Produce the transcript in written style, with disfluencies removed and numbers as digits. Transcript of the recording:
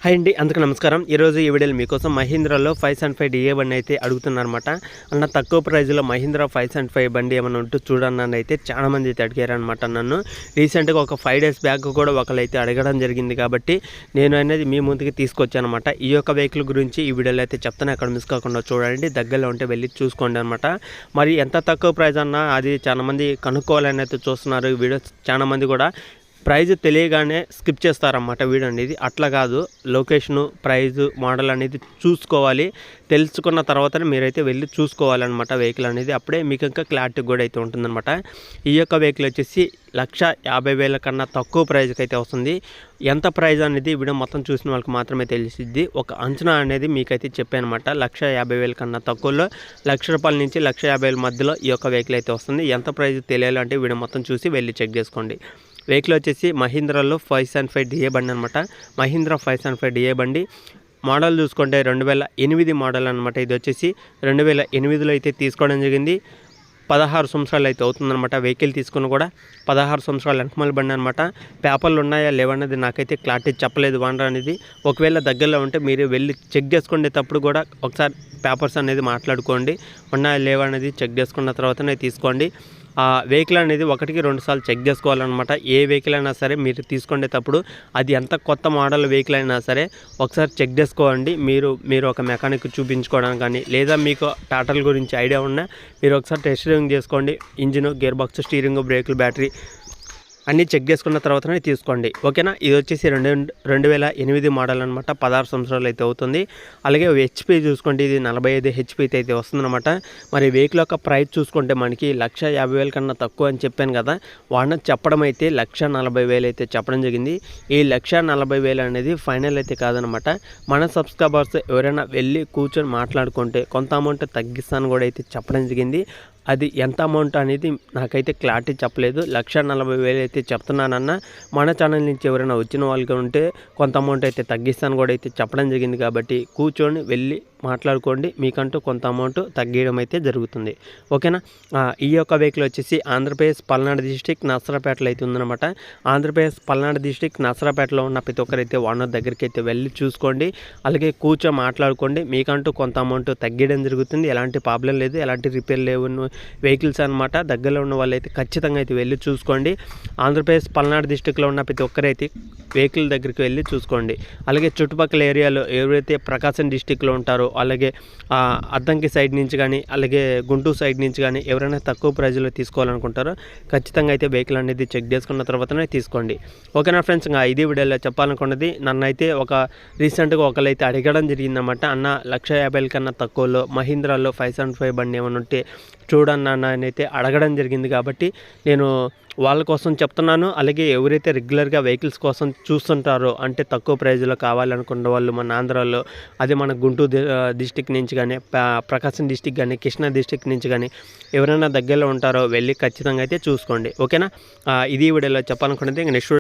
Hi అండి, అందరికీ నమస్కారం. ఈరోజు ఈ వీడియోలో మీకోసం మహీంద్రాలో 575 డిఏ బండి అయితే అడుగుతున్నారనమాట. అన్న తక్కువ ప్రైజ్లో మహీంద్రా 575 బండి ఏమైనా ఉంటూ చూడన్నాను అయితే చాలామంది అయితే అడిగారనమాట. నన్ను రీసెంట్గా ఒక 5 డేస్ బ్యాక్ కూడా ఒకరైతే అడగడం జరిగింది, కాబట్టి నేను అనేది మీ ముందుకి తీసుకొచ్చానమాట. ఈ యొక్క వెహికల్ గురించి ఈ వీడియోలో అయితే చెప్తాను, అక్కడ మిస్ కాకుండా చూడండి, దగ్గరలో ఉంటే వెళ్ళి చూసుకోండి అనమాట. మరి ఎంత తక్కువ ప్రైజ్ అన్నా అది చాలామంది కనుక్కోవాలని అయితే చూస్తున్నారు. ఈ వీడియో చాలామంది కూడా ప్రైజ్ తెలియగానే స్కిప్ చేస్తారన్నమాట వీడియో అనేది. అట్లా కాదు, లొకేషను, ప్రైజు, మోడల్ అనేది చూసుకోవాలి. తెలుసుకున్న తర్వాతనే మీరైతే వెళ్ళి చూసుకోవాలన్నమాట వెహికల్ అనేది. అప్పుడే మీకు ఇంకా క్లారిటీ కూడా అయితే ఉంటుందన్నమాట. ఈ యొక్క వెహికల్ వచ్చేసి 1,50,000 కన్నా తక్కువ ప్రైజ్కి అయితే వస్తుంది. ఎంత ప్రైజ్ అనేది వీడియో మొత్తం చూసిన వాళ్ళకి మాత్రమే తెలిసిద్ది. ఒక అంచనా అనేది మీకైతే చెప్పానమాట. 1,50,000 కన్నా తక్కువలో ₹1,00,000 నుంచి 1,50,000 మధ్యలో ఈ యొక్క వెహికల్ అయితే వస్తుంది. ఎంత ప్రైజ్ తెలియాలంటే వీడియో మొత్తం చూసి వెళ్ళి చెక్ చేసుకోండి. వెహికల్ వచ్చేసి మహీంద్రాలో 575 డిఏ బండి అనమాట. మహీంద్రా 575 డిఏ బండి మోడల్ చూసుకుంటే 2008 మోడల్ అనమాట. ఇది వచ్చేసి 2008లో అయితే తీసుకోవడం జరిగింది. 16 సంవత్సరాలు అయితే అవుతుందన్నమాట. వెహికల్ తీసుకుని కూడా 16 సంవత్సరాలు వెనకమల బండి అనమాట. పేపర్లు ఉన్నాయా లేవన్నది నాకైతే క్లారిటీ చెప్పలేదు వానర్ అనేది. ఒకవేళ దగ్గరలో ఉంటే మీరు వెళ్ళి చెక్ చేసుకునేటప్పుడు కూడా ఒకసారి పేపర్స్ అనేది మాట్లాడుకోండి. ఉన్నాయా లేవన్నది చెక్ చేసుకున్న తర్వాతనే తీసుకోండి. వెహికల్ అనేది 1-2 సార్లు చెక్ చేసుకోవాలన్నమాట. ఏ వెహికల్ అయినా సరే మీరు తీసుకునేటప్పుడు అది ఎంత కొత్త మోడల్ వెహికల్ అయినా సరే ఒకసారి చెక్ చేసుకోండి. మీరు ఒక మెకానిక్ చూపించుకోవడానికి కానీ, లేదా మీకు టాటాల గురించి ఐడియా ఉన్నా మీరు ఒకసారి టెస్ట్ డ్రైవింగ్ చేసుకోండి. ఇంజిన్, గేర్ బాక్స్, స్టీరింగ్, బ్రేకులు, బ్యాటరీ అన్నీ చెక్ చేసుకున్న తర్వాతనే తీసుకోండి, ఓకేనా. ఇది వచ్చేసి 2008 మోడల్ అనమాట. 16 సంవత్సరాలు అయితే అవుతుంది. అలాగే హెచ్పి చూసుకుంటే ఇది 45 హెచ్పి అయితే వస్తుందన్నమాట. మరి వెహికల్ యొక్క ప్రైస్ చూసుకుంటే మనకి 1,50,000 కన్నా తక్కువ అని చెప్పాను కదా. వాడిన చెప్పడం అయితే 1,40,000 అయితే చెప్పడం జరిగింది. ఈ 1,40,000 అనేది ఫైనల్ అయితే కాదనమాట. మన సబ్స్క్రైబర్స్ ఎవరైనా వెళ్ళి కూర్చొని మాట్లాడుకుంటే కొంత అమౌంట్ తగ్గిస్తాను కూడా అయితే చెప్పడం జరిగింది. అది ఎంత అమౌంట్ అనేది నాకైతే క్లారిటీ చెప్పలేదు. 1,40,000 అయితే చెప్తున్నానన్న. మన ఛానల్ నుంచి ఎవరైనా వచ్చిన వాళ్ళకి ఉంటే కొంత అమౌంట్ అయితే తగ్గిస్తాను కూడా అయితే చెప్పడం జరిగింది, కాబట్టి కూర్చొని వెళ్ళి మాట్లాడుకోండి. మీకంటూ కొంత అమౌంట్ తగ్గడం అయితే జరుగుతుంది, ఓకేనా. ఈ యొక్క వెహికల్ వచ్చేసి ఆంధ్రప్రదేశ్ పల్నాడు డిస్టిక్ నర్సరాపేటలో అయితే ఉందన్నమాట. ఆంధ్రప్రదేశ్ పల్నాడు డిస్టిక్ నర్సరాపేటలో ఉన్న ప్రతి ఒక్కరైతే ఓనర్ దగ్గరికి అయితే వెళ్ళి చూసుకోండి. అలాగే కూర్చొని మాట్లాడుకోండి. మీకంటూ కొంత అమౌంట్ తగ్గడం జరుగుతుంది. ఎలాంటి ప్రాబ్లం లేదు, ఎలాంటి రిపేర్ లేవు వెహికల్స్ అనమాట. దగ్గరలో ఉన్న వాళ్ళైతే ఖచ్చితంగా అయితే వెళ్ళి చూసుకోండి. ఆంధ్రప్రదేశ్ పల్నాడు డిస్టిక్లో ఉన్న ప్రతి ఒక్కరైతే వెహికల్ దగ్గరికి వెళ్ళి చూసుకోండి. అలాగే చుట్టుపక్కల ఏరియాలో ఎవరైతే ప్రకాశం డిస్టిక్లో ఉంటారో, అలాగే అద్దంకి సైడ్ నుంచి కానీ, అలాగే గుంటూరు సైడ్ నుంచి కానీ ఎవరైనా తక్కువ ప్రైజ్లో తీసుకోవాలనుకుంటారో ఖచ్చితంగా అయితే వెహికల్ అనేది చెక్ చేసుకున్న తర్వాతనే తీసుకోండి, ఓకేనా ఫ్రెండ్స్. ఇంకా ఇది వీడియోలో చెప్పాలనుకున్నది. నన్ను అయితే రీసెంట్గా ఒకరైతే అడగడం జరిగిందన్నమాట. అన్న 1,50,000 కన్నా తక్కువలో మహీంద్రాలో 575 బండి ఏమైనా ఉంటే చూడన్న అని అయితే అడగడం జరిగింది, కాబట్టి నేను వాళ్ళ కోసం చెప్తున్నాను. అలాగే ఎవరైతే రెగ్యులర్గా వెహికల్స్ కోసం చూస్తుంటారో, అంటే తక్కువ ప్రైజ్లో కావాలనుకున్న వాళ్ళు మన ఆంధ్రాలో, అదే మన గుంటూరు డిస్టిక్ నుంచి కానీ, ప్రకాశం డిస్టిక్ కానీ, కృష్ణా డిస్టిక్ నుంచి కానీ ఎవరైనా దగ్గరలో ఉంటారో వెళ్ళి ఖచ్చితంగా అయితే చూసుకోండి, ఓకేనా. ఇది వీడియోలో చెప్పాలనుకున్నది. నెక్స్ట్